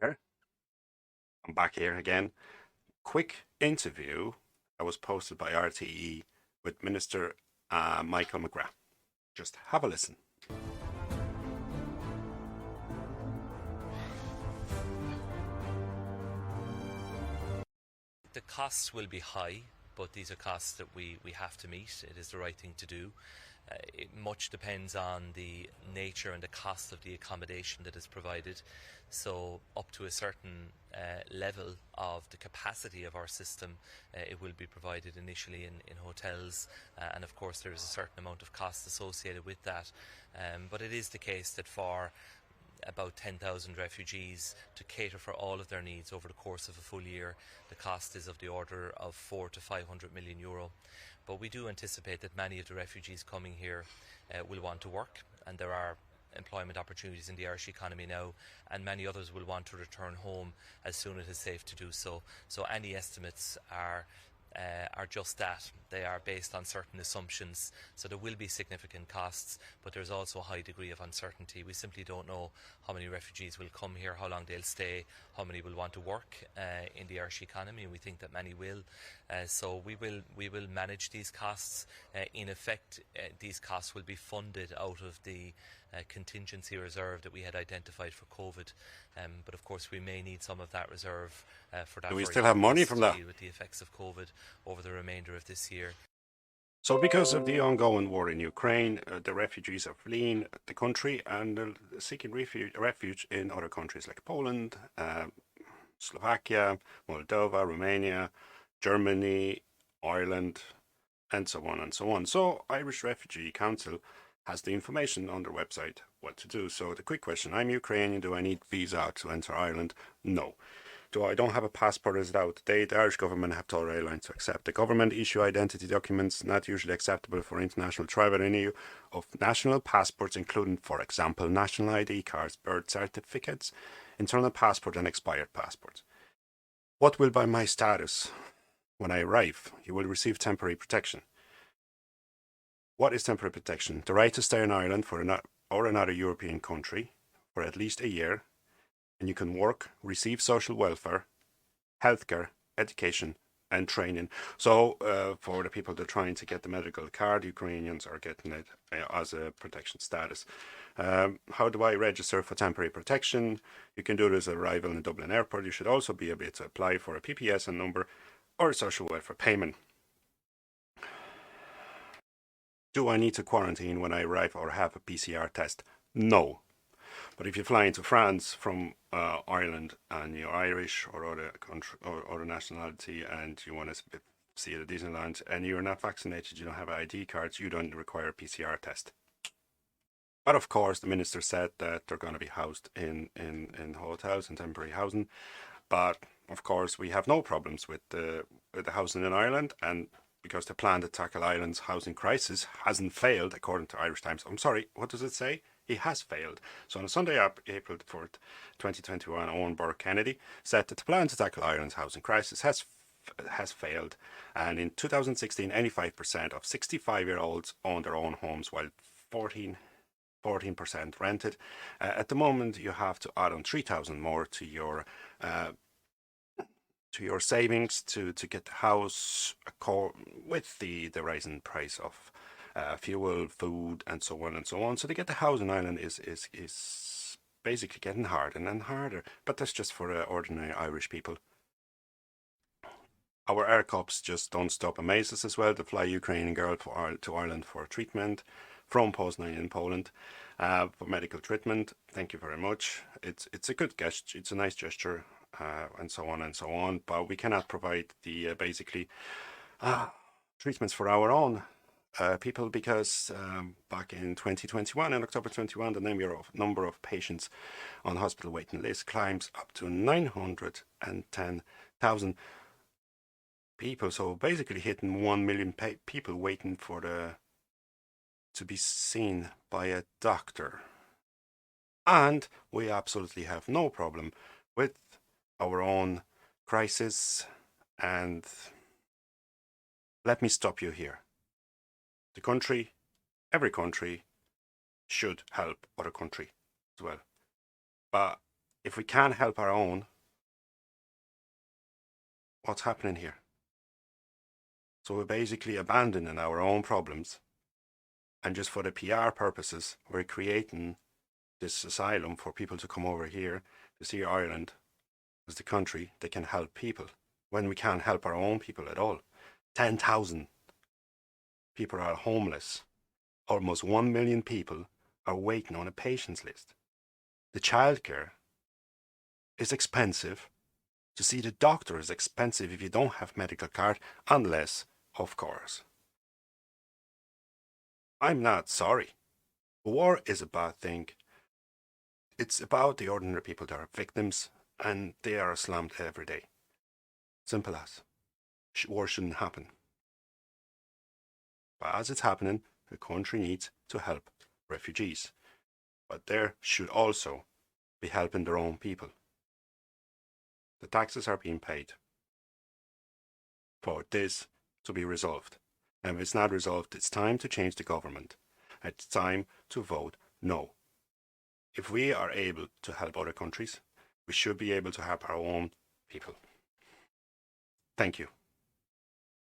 There, I'm back here again. Quick interview that was posted by RTE with Minister Michael McGrath. Just have a listen. The costs will be high, but these are costs that we have to meet. It is the right thing to do. Much depends on the nature and the cost of the accommodation that is provided. So, up to a certain level of the capacity of our system, it will be provided initially in hotels, and of course, there is a certain amount of cost associated with that. But it is the case that for about 10,000 refugees to cater for all of their needs over the course of a full year. The cost is of the order of 4 to 500 million euro. But we do anticipate that many of the refugees coming here will want to work, and there are employment opportunities in the Irish economy now, and many others will want to return home as soon as it is safe to do so. So any estimates are just that. They are based on certain assumptions. So there will be significant costs, but there's also a high degree of uncertainty. We simply don't know how many refugees will come here, how long they'll stay, how many will want to work in the Irish economy, and we think that many will. So we will manage these costs. In effect, these costs will be funded out of the contingency reserve that we had identified for COVID. But of course, we may need some of that reserve for that. Do we still have money from that? To deal with the effects of COVID over the remainder of this year. So, because of the ongoing war in Ukraine, the refugees are fleeing the country and seeking refuge in other countries like Poland, Slovakia, Moldova, Romania, Germany, Ireland, and so on and so on. So, Irish Refugee Council has the information on their website what to do. So, the quick question: I'm Ukrainian. Do I need visa to enter Ireland? No. Do I don't have a passport? Is it out of date? The Irish government have told airlines to accept. The government issue identity documents not usually acceptable for international travel in EU of national passports, including, for example, national ID cards, birth certificates, internal passport, and expired passports. What will be my status when I arrive? You will receive temporary protection. What is temporary protection? The right to stay in Ireland or another European country for at least a year, and you can work, receive social welfare, healthcare, education, and training. So for the people that are trying to get the medical card, Ukrainians are getting it as a protection status. How do I register for temporary protection? You can do it as arrival in Dublin Airport. You should also be able to apply for a PPSN number or a social welfare payment. Do I need to quarantine when I arrive or have a PCR test? No. But if you fly into France from Ireland and you're Irish or other country or other nationality and you want to see it at Disneyland and you're not vaccinated, you don't have ID cards, you don't require a PCR test. But of course, the minister said that they're going to be housed in hotels and temporary housing. But of course, we have no problems with the housing in Ireland, and because the plan to tackle Ireland's housing crisis hasn't failed, according to Irish Times. I'm sorry, what does it say? He has failed. So on Sunday, April 4th, 2021, Owen Burke Kennedy said that the plan to tackle Ireland's housing crisis has failed. And in 2016, 85% of 65-year-olds owned their own homes, while 14% rented. At the moment, you have to add on 3,000 more to your savings to get the house with the rising price of fuel, food, and so on and so on. So to get the house in Ireland is basically getting harder and harder. But that's just for ordinary Irish people. Our air cops just don't stop amazes as well to fly Ukrainian girl to Ireland for treatment from Poznan in Poland for medical treatment. Thank you very much. It's a good gesture. It's a nice gesture. And so on and so on, but we cannot provide the basically treatments for our own people because back in 2021, in October 21, the number of patients on hospital waiting list climbs up to 910,000 people. So basically hitting 1 million people waiting to be seen by a doctor. And we absolutely have no problem with our own crisis. And let me stop you here. Every country should help other country as well. But if we can't help our own, what's happening here? So we're basically abandoning our own problems, and just for the PR purposes, we're creating this asylum for people to come over here to see Ireland as the country that can help people, when we can't help our own people at all. 10,000 people are homeless. Almost 1 million people are waiting on a patients list. The childcare is expensive. To see the doctor is expensive if you don't have medical card, unless, of course. I'm not sorry. War is a bad thing. It's about the ordinary people that are victims, and they are slammed every day. Simple as. War shouldn't happen. But as it's happening, the country needs to help refugees. But there should also be helping their own people. The taxes are being paid for this to be resolved. And if it's not resolved, it's time to change the government. It's time to vote no. If we are able to help other countries, we should be able to help our own people. Thank you.